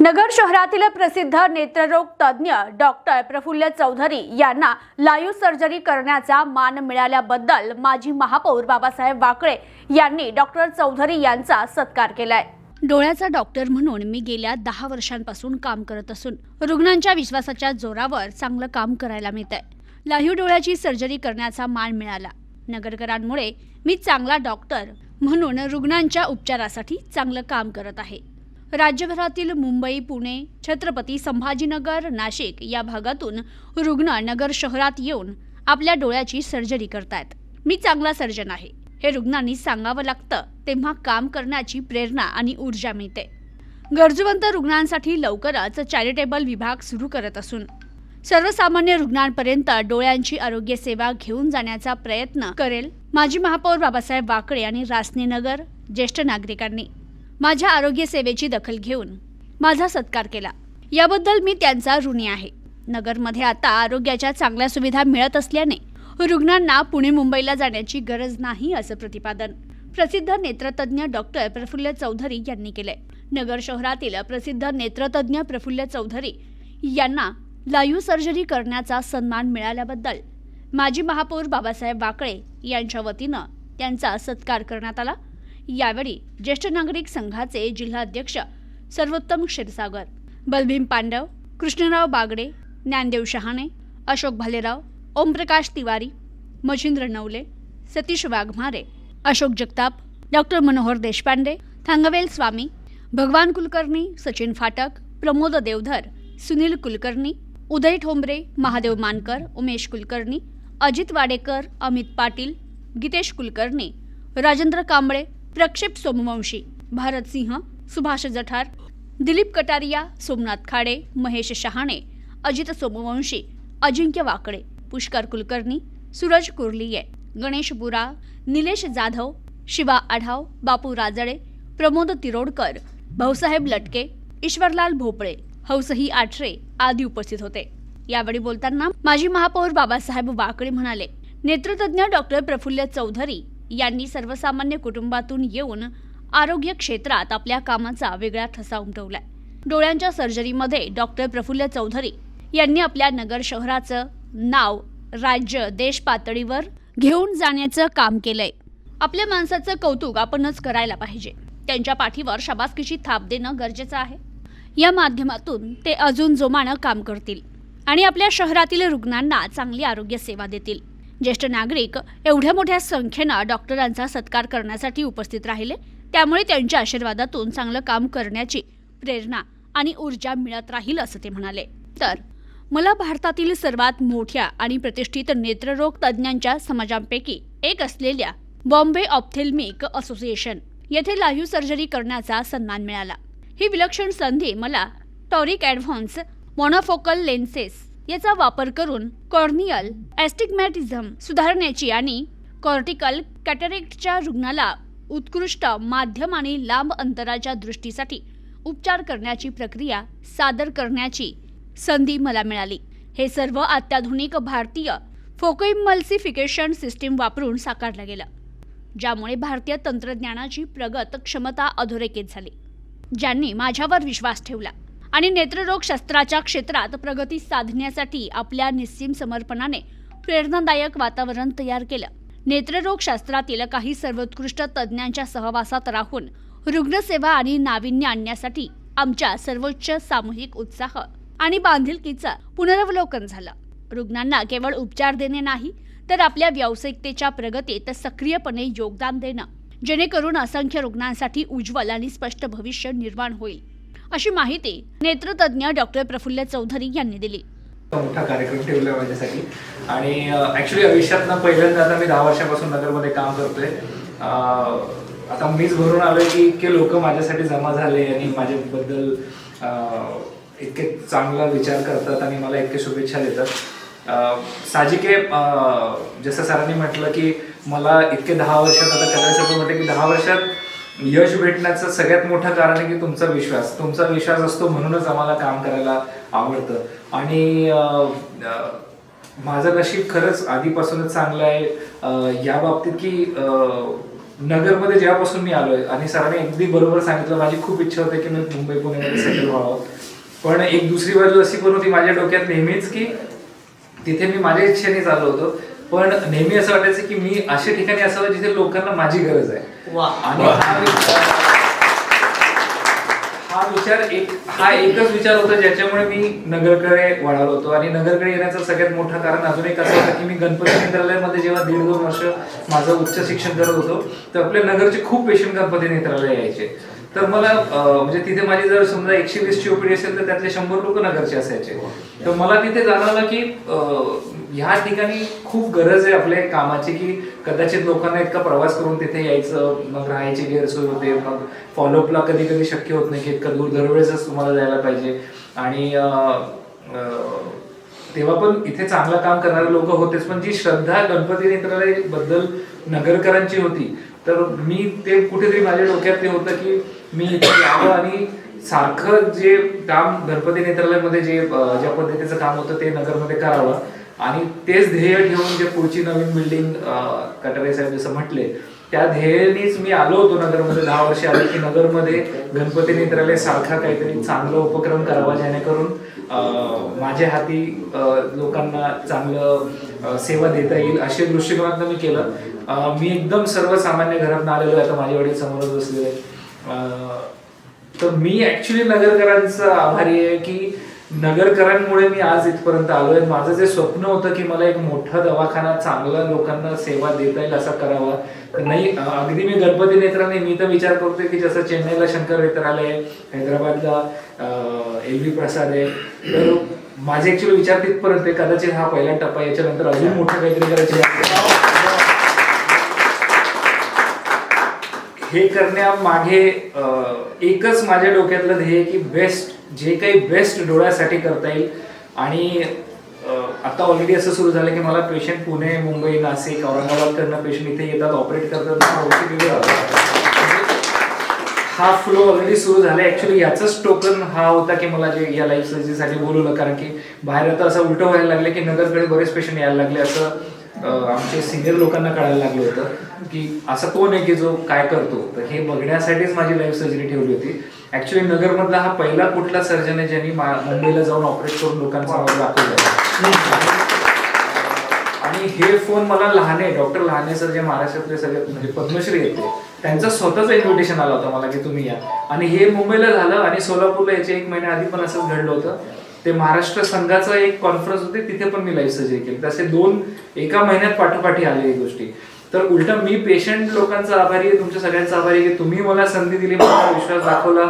नगर शहरातील प्रसिद्ध नेत्ररोग तज्ञ डॉक्टर प्रफुल्ल चौधरी यांना लाईव्ह सर्जरी करण्याचा मान मिळाल्याबद्दल माजी महापौर बाबासाहेब वाकळे यांनी डॉक्टर चौधरी यांचा सत्कार केलाय। डोळ्याचा डॉक्टर म्हणून मी गेल्या 10 वर्षांपासून काम करत असून रुग्णांच्या विश्वासाच्या जोरावर चांगलं काम करायला मिळतंय। लाईव्ह डोळ्याची सर्जरी करण्याचा मान मिळाला। नगरकरांमुळे मी चांगला डॉक्टर म्हणून रुग्णांच्या उपचारासाठी चांगलं काम करत आहे। राज्यभरातील मुंबई, पुणे, छत्रपती संभाजीनगर, नाशिक या भागातून रुग्ण नगर शहरात येऊन आपल्या डोळ्याची सर्जरी करतात। मी चांगला सर्जन आहे हे रुग्णांनी सांगावं लागतं, तेव्हा काम करण्याची प्रेरणा आणि ऊर्जा मिळते। गरजूवंत रुग्णांसाठी लवकरच चॅरिटेबल विभाग सुरू करत असून सर्वसामान्य रुग्णांपर्यंत डोळ्यांची आरोग्य सेवा घेऊन जाण्याचा प्रयत्न करेल। माजी महापौर बाबासाहेब वाकळे आणि रासनेनगर ज्येष्ठ नागरिकांनी माझ्या आरोग्य सेवेची दखल घेऊन माझा सत्कार केला, याबद्दल मी त्यांचा ऋणी आहे। नगरमध्ये आता आरोग्याच्या चांगल्या सुविधा मिळत असल्याने रुग्णांना पुणे मुंबईला जाण्याची गरज नाही, असं प्रतिपादन प्रसिद्ध नेत्रतज्ञ डॉक्टर प्रफुल्ल चौधरी यांनी केले। नगर शहरातील प्रसिद्ध नेत्रतज्ञ प्रफुल्ल चौधरी यांना लाईव्ह सर्जरी करण्याचा सन्मान मिळाल्याबद्दल माजी महापौर बाबासाहेब वाकळे यांच्या वतीनं त्यांचा सत्कार करण्यात आला। यावेळी ज्येष्ठ नागरिक संघाचे जिल्हाध्यक्ष सर्वोत्तम क्षीरसागर, बलभीम पांडव, कृष्णराव बागडे, ज्ञानदेव शहाणे, अशोक भालेराव, ओमप्रकाश तिवारी, मच्छिंद्र नवले, सतीश वाघमारे, अशोक जगताप, डॉक्टर मनोहर देशपांडे, थांगवेल स्वामी, भगवान कुलकर्णी, सचिन फाटक, प्रमोद देवधर, सुनील कुलकर्णी, उदय ठोंबरे, महादेव मानकर, उमेश कुलकर्णी, अजित वाडेकर, अमित पाटील, गीतेश कुलकर्णी, राजेंद्र कांबळे, प्रक्षेप सोमवंशी, भारत सिंह, सुभाष जठार, दिलीप कटारिया, सोमनाथ खाडे, महेश शहाणे, अजित सोमवंशी, अजिंक्य वाकडे, पुष्कर कुलकर्णी, सूरज कुर्लिये, गणेश बुरा, निलेश जाधव, शिवा आढाव, बापू राजळे, प्रमोद तिरोडकर, भाऊसाहेब लटके, ईश्वरलाल भोपळे, हौसही आठरे आदी उपस्थित होते। यावेळी बोलताना माजी महापौर बाबासाहेब वाकळे म्हणाले, नेत्रतज्ञ डॉक्टर प्रफुल्ल चौधरी यांनी सर्वसामान्य कुटुंबातून येऊन आरोग्य क्षेत्रात आपल्या कामाचा वेगळा ठसा उमटवलाय। डोळ्यांच्या सर्जरीमध्ये डॉक्टर प्रफुल्ल चौधरी यांनी आपल्या नगर शहराचं नाव राज्य देश पातळीवर घेऊन जाण्याचं काम केलंय। आपल्या माणसाचं कौतुक आपणच करायला पाहिजे। त्यांच्या पाठीवर शाबासकीची थाप देणं गरजेचं आहे। या माध्यमातून ते अजून जोमानं काम करतील आणि आपल्या शहरातील रुग्णांना चांगली आरोग्य सेवा देतील। ज्येष्ठ नागरिक एवढ्या मोठ्या संख्येनं डॉक्टरांचा सत्कार करण्यासाठी उपस्थित राहिले, त्यामुळे त्यांच्या आशीर्वादातून चांगलं काम करण्याची प्रेरणा आणि ऊर्जा मिळत राहील, असं ते म्हणाले। तर मला भारतातील सर्वात मोठ्या आणि प्रतिष्ठित नेत्ररोग तज्ज्ञांच्या समाजांपैकी एक असलेल्या बॉम्बे ऑप्थेल्मिक असोसिएशन येथे लाईव्ह सर्जरी करण्याचा सन्मान मिळाला। ही विलक्षण संधी मला टॉरिक ॲडव्हान्स मोनोफोकल लेन्सेस याचा वापर करून कॉर्नियल ॲस्टिग्मॅटिझम सुधारण्याची आणि कॉर्टिकल कॅटरेक्टच्या रुग्णाला उत्कृष्ट माध्यम आणि लांब अंतराच्या दृष्टीसाठी उपचार करण्याची प्रक्रिया सादर करण्याची संधी मला मिळाली। हे सर्व अत्याधुनिक भारतीय फोकोइमल्सिफिकेशन सिस्टीम वापरून साकारलं गेलं, ज्यामुळे भारतीय तंत्रज्ञानाची प्रगत क्षमता अधोरेखित झाली। ज्यांनी माझ्यावर विश्वास ठेवला आणि नेत्ररोग शास्त्राच्या क्षेत्रात प्रगती साधण्यासाठी आपल्या निस्सीम समर्पणाने प्रेरणादायक वातावरण तयार केलं। नेत्ररोग शास्त्रातील काही सर्वोत्कृष्ट तज्ज्ञांच्या सहवासात राहून रुग्णसेवा आणि नाविन्य आणण्यासाठी आमच्या सर्वोच्च सामूहिक उत्साह आणि बांधिलकीचं पुनरावलोकन झालं। रुग्णांना केवळ उपचार देणे नाही, तर आपल्या व्यावसायिकतेच्या प्रगतीत सक्रियपणे योगदान देणं, जेणेकरून असंख्य रुग्णांसाठी उज्ज्वल आणि स्पष्ट भविष्य निर्माण होईल, अशी माहिती नेत्रतज्ञ डॉक्टर प्रफुल्ल चौधरी यांनी दिली। मोठा कार्यक्रम ठेवला माझ्यासाठी आणि ॲक्च्युली आयुष्यातनं पहिल्यांदा आता मी 10 वर्षापासून नगरमध्ये काम करतोय। आता मीच भरून आलोय की इतके लोक माझ्यासाठी जमा झाले आणि माझ्याबद्दल इतके चांगला विचार करतात आणि मला इतके शुभेच्छा देतात। साहजिके जसं सरांनी म्हटलं की मला इतके 10 वर्षात आता करायचं म्हटलं की 10 वर्षात यश भेटण्याचं सगळ्यात मोठं कारण आहे की तुमचा विश्वास असतो, म्हणूनच आम्हाला काम करायला आवडतं। आणि माझं नशीब खरंच आधीपासूनच चांगलं आहे या बाबतीत की नगरमध्ये जेव्हापासून मी आलोय आणि सरांनी अगदी बरोबर सांगितलं, माझी खूप इच्छा होती की मी मुंबई पुण्यामध्ये सेटल व्हावं, पण एक दुसरी बाजू अशी पण होती माझ्या डोक्यात नेहमीच की तिथे मी माझ्या इच्छेने चाललो होतो, पण नेहमी असं वाटायचं की मी अशा ठिकाणी असावं जिथे लोकांना माझी गरज आहे. आणि हा एकच विचार होता ज्याच्यामुळे मी नगरकडे वळालो होतो. आणि नगरकडे येण्याचं सगळ्यात मोठं कारण अजून एक असं होतं की मी गणपती नेत्रालयामध्ये जेव्हा 1.5-2 वर्ष माझं उच्च शिक्षण करत होतो तर आपल्या नगरचे खूप पेशंट गणपती नेत्रालय यायचे. तर मला म्हणजे तिथे माझी जर समजा 120 ची ओपीडी असेल तर त्यातले 100 लोक नगरचे असायचे. तर मला तिथे जाणवलं की ह्या ठिकाणी खूप गरज आहे आपल्या कामाची, की कदाचित लोकांना इतका प्रवास करून तिथे यायचं, मग राहायची गैरसोय होते, मग फॉलोअपला कधी कधी शक्य होत नाही की इतका दूर दरवेळेसच तुम्हाला जायला पाहिजे. आणि तेव्हा पण इथे चांगलं काम करणारे लोक होतेच, पण जी श्रद्धा गणपती नेत्रालय बद्दल नगरकरांची होती तर मी ते कुठेतरी माझ्या डोक्यात ते होतं की मी इथे यावं आणि सारखं जे काम गणपती नेत्रालयामध्ये ज्या पद्धतीचं काम होतं ते नगरमध्ये करावं आणि तेच ध्येय ठेवून जे पुढची नवीन बिल्डिंग कटारे साहेब जसं म्हटले त्या ध्येयानेच मी आलो होतो नगरमध्ये. 10 वर्ष आले की नगरमध्ये गणपती नेत्रालय सारखा काहीतरी चांगला उपक्रम करावा जेणेकरून माझ्या हाती लोकांना चांगलं सेवा देता येईल अशा दृष्टिकोनातून मी केलं. मी एकदम सर्वसामान्य घरातून आलेलो आहे, आता माझे वडील समोरच बसलेले. तर मी ऍक्च्युली नगरकरांचा आभारी आहे की नगरकरांमुळे मी आज इथपर्यंत आलोय. माझं जे स्वप्न होतं की मला एक मोठा दवाखाना चांगला लोकांना सेवा देता येईल असा करावा, नाही अगदी मी गणपती नेत्रालय मी तर विचार करतोय की जसं चेन्नईला शंकर नेत्रालय, हैदराबादला LV प्रसाद आहे, तर माझे ऍक्च्युअली विचार तिथपर्यंत आहे. कदाचित हा पहिला टप्पा, याच्यानंतर अजून मोठं काहीतरी करायचं. हे करण्यामागे एकच माझ्या डोक्यातलं ध्येय की बेस्ट, जे काही बेस्ट डोळ्यासाठी करता येईल. आणि आता ऑलरेडी असं सुरू झालं की मला पेशंट पुणे, मुंबई, नाशिक, औरंगाबाद कडनं पेशंट इथे येतात, ऑपरेट करतात. हा फ्लो ऑलरेडी सुरू झाला. ऍक्च्युली याचंच टोकन हा होता की मला जे या लाईफ सर्जरीसाठी बोलवलं, कारण की बाहेर आता असं उलटं व्हायला लागलं की नगरकडे बरेच पेशंट यायला लागले. असं आमचे सिनियर लोकांना कळायला लागलं होतं की असं कोण आहे की जो काय करतो. तर हे बघण्यासाठीच माझी लाईफ सर्जरी ठेवली होती. ऍक्च्युली नगरमधला हा पहिला कुठला सर्जन आहे ज्यांनी मुंबईला जाऊन ऑपरेट करून लोकांचा आवाज दाखवला. आणि हे फोन मला लहाने डॉक्टर लहाने सर जे महाराष्ट्रातले सगळे म्हणजे पद्मश्री येते त्यांचं स्वतःच इन्व्हिटेशन आला होता मला की तुम्ही या. आणि हे मुंबईला झालं आणि सोलापूरला याच्या 1 महिन्या आधी पण असंच घडलं होतं. ते महाराष्ट्र संघाचा एक कॉन्फरन्स होते, तिथे पण मी लाईफ सर्जरी केली. तसे 2 एका महिन्यात पाठोपाठी आले ही गोष्टी. तर उलटा मी पेशंट लोकांचा आभारी आहे, तुमच्या सगळ्यांचा आभारी आहे की तुम्ही मला संधी दिली, मला विश्वास दाखवला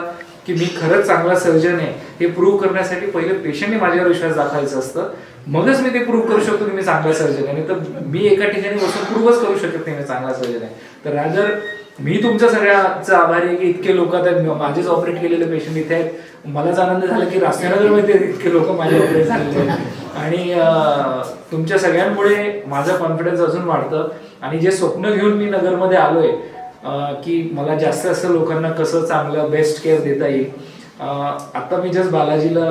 की मी खरंच चांगला सर्जन आहे. हे प्रूव्ह करण्यासाठी पहिले पेशंटने माझ्यावर विश्वास दाखवायचा असतं, मगच मी ते प्रूव्ह करू शकतो की मी चांगला सर्जन आहे. तर मी एका ठिकाणी बसून प्रूव्हच करू शकत नाही मी चांगला सर्जन आहे. तर रादर मी तुमच्या सगळ्याचा आभारी आहे की इतके लोक आता माझेच ऑपरेट केलेले पेशंट इथे आहेत. मलाच आनंद झाला की राष्ट्रनगरमध्ये इतके लोक माझे ऑपरेट झालेले आहेत. आणि तुमच्या सगळ्यांमुळे माझं कॉन्फिडन्स अजून वाढतं. आणि जे स्वप्न घेऊन मी नगरमध्ये आलोय की मला जास्त लोकांना कसं चांगलं बेस्ट केअर देता येईल. आता मी जस्ट बालाजीला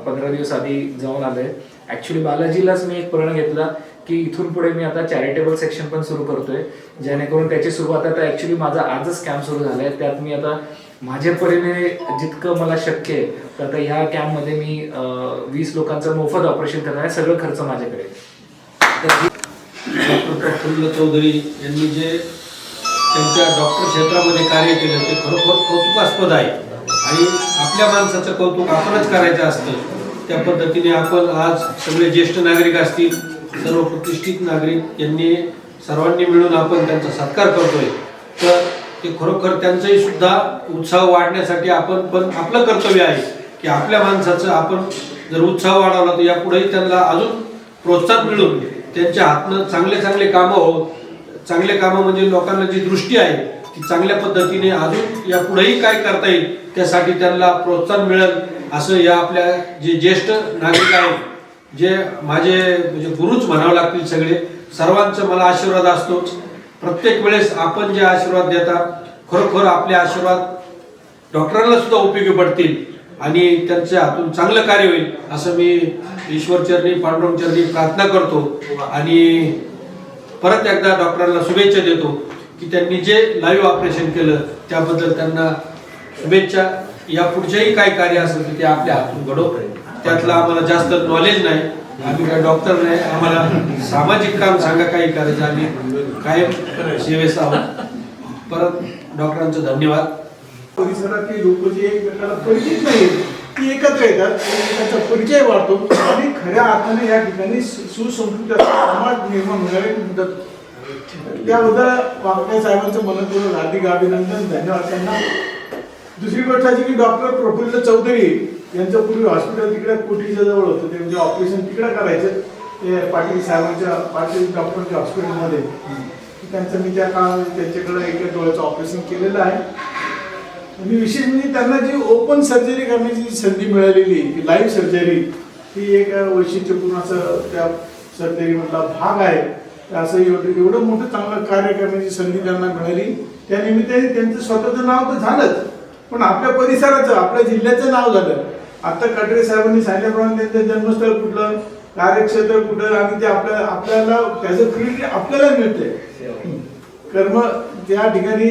15 दिवस आधी जाऊन आलोय. ऍक्च्युली बालाजीलाच मी एक प्रण घेतला की इथून पुढे मी आता चॅरिटेबल सेक्शन पण सुरू करतोय, जेणेकरून त्याची सुरुवात आता ऍक्च्युली माझा आजच कॅम्प सुरू झालाय. त्यात मी आता माझ्या परीने जितकं मला शक्य आहे तर आता ह्या कॅम्पमध्ये मी 20 लोकांचं मोफत ऑपरेशन करणार आहे, सगळं खर्च माझ्याकडे. डॉक्टर प्रफुल्ल चौधरी यांनी जे त्यांच्या डॉक्टर क्षेत्रामध्ये कार्य केलं ते खरोखर कौतुकास्पद आहे. आणि आपल्या माणसाचं कौतुक आपणच करायचं असतं. त्या पद्धतीने आपण आज सगळे ज्येष्ठ नागरिक असतील, सर्व प्रतिष्ठित नागरिक यांनी सर्वांनी मिळून आपण त्यांचा सत्कार करतोय. तर ते खरोखर त्यांचाही सुद्धा उत्साह वाढण्यासाठी आपण पण आपलं कर्तव्य आहे की आपल्या माणसाचं आपण जर उत्साह वाढवला तर यापुढेही त्यांना अजून प्रोत्साहन मिळून त्यांच्या हातनं चांगले चांगले कामं होत. चांगले कामं म्हणजे लोकांना जी दृष्टी आहे ती चांगल्या पद्धतीने अजून यापुढेही काय करता येईल त्यासाठी त्यांना प्रोत्साहन मिळेल असं या आपल्या जे ज्येष्ठ नागरिक आहेत, जे माझे म्हणजे गुरुच म्हणावं लागतील, सगळे सर्वांचा मला आशीर्वाद असतोच. प्रत्येक वेळेस आपण जे आशीर्वाद देता खरोखर आपले आशीर्वाद डॉक्टरांना सुद्धा उपयोगी पडतील आणि त्यांच्या हातून चांगलं कार्य होईल असं मी ईश्वरचरणी पांडुरंगचरणी प्रार्थना करतो. आणि परत एकदा डॉक्टरांना शुभेच्छा देतो की त्यांनी जे लाईव्ह ऑपरेशन केलं त्याबद्दल त्यांना शुभेच्छा. या पुढच्याही काय कार्य असेल ते आपल्या हातून घडव. त्यातलं आम्हाला जास्त नॉलेज नाही, आम्ही काय डॉक्टर नाही, आम्हाला सामाजिक काम सांगा काही करायचं, आम्ही कायम सेवेस आहोत. परत डॉक्टरांचं धन्यवाद. परिसरातली लोक जे एकमेकाला परिचित नाही ती एकत्र येतात, त्यांचा परिचय वाढतो आणि खऱ्या अर्थाने या ठिकाणी सुसंस्कृत समाज निर्माण होण्याची मदत. त्याबद्दल वाकळे साहेबांचं मनपूर्वक हार्दिक अभिनंदन, धन्यवाद त्यांना. दुसरी गोष्ट अशी की डॉक्टर प्रफुल्ल चौधरी यांचं पूर्वी हॉस्पिटल तिकडे कोठीच्या जवळ होतं, ते म्हणजे ऑपरेशन तिकडे करायचं ते पाटील साहेबांच्या पाटील डॉक्टरच्या हॉस्पिटलमध्ये. त्यांचं मी त्या काळामध्ये त्यांच्याकडे एका डोळ्याचं ऑपरेशन केलेलं आहे. आणि विशेष म्हणजे त्यांना जी ओपन सर्जरी करण्याची संधी मिळालेली की लाईव्ह सर्जरी ही एक वैशिष्ट्यपूर्ण असं त्या सर्जरीमधला भाग आहे. असं एवढं मोठं चांगलं कार्य करण्याची संधी त्यांना मिळाली. त्या निमित्ताने त्यांचं स्वतःचं नाव तर झालंच, पण आपल्या परिसराचं आपल्या जिल्ह्याचं नाव झालं. आता कटरे साहेबांनी सांगितल्याप्रमाणे त्यांचं जन्मस्थळ कुठलं, कार्यक्षेत्र कुठं आणि ते आपल्याला त्याचं क्रेडिट आपल्याला मिळतंय. कर्म या ठिकाणी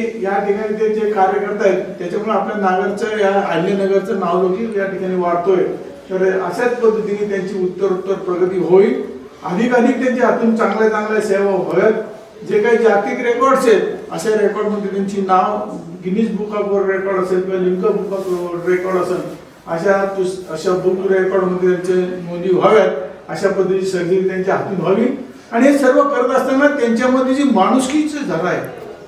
ते जे कार्य करतायत त्याच्यामुळे आपल्या नागरचं या अहिल्यानगरचं नावलौकिक या ठिकाणी वाढतोय. तर अशाच पद्धतीने त्यांची उत्तरोत्तर प्रगती होईल. अधिकाधिक त्यांच्या हातून चांगल्या सेवा व्हाव्यात. जे काही जागतिक रेकॉर्ड्स आहेत अशा रेकॉर्डमध्ये त्यांची नाव Guinness book of world record असेल किंवा Limca book of world record असेल अशा बुक रेकॉर्डमध्ये त्यांचे नोंदी व्हाव्यात. अशा पद्धतीची सर्जरी त्यांच्या हातून व्हावी. आणि हे सर्व करत असताना त्यांच्यामध्ये जी माणुसकीची झरा आहे,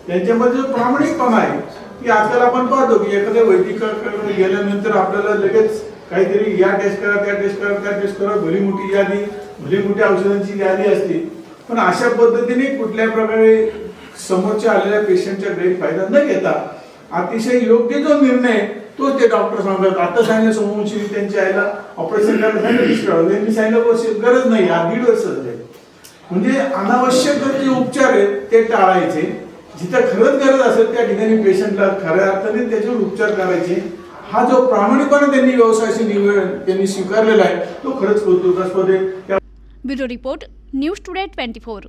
त्यांच्यामध्ये जो प्रामाणिकपणा आहे की आजकाल आपण पाहतो की एखाद्या वैद्यकाकडे गेल्यानंतर आपल्याला लगेच काहीतरी या टेस्ट करा, त्या टेस्ट करा, त्या टेस्ट करा, भली मोठी औषधांची यादी असते. पण अशा पद्धतीने कुठल्या प्रकारे समोरच्या आलेल्या पेशंटचा गैरफायदा न घेता अतिशय योग्य जो निर्णय तो ते डॉक्टर सांगतात. आता सांगितलं सोमवंशी त्यांच्या आईला ऑपरेशन करायला सांगितलं, त्यांनी सांगितलं गरज नाही, 1.5 वर्ष झाले. म्हणजे अनावश्यक जे उपचार आहेत ते टाळायचे. जिथं खरंच गरज असेल त्या ठिकाणी पेशंटला खऱ्या अर्थाने त्याच्यावर उपचार करायचे. हा जो प्रामाणिकपणा त्यांनी व्यवसायाची निवड त्यांनी स्वीकारलेला आहे तो खरंच कौतुकास्पद आहे. Bureau report news today 24.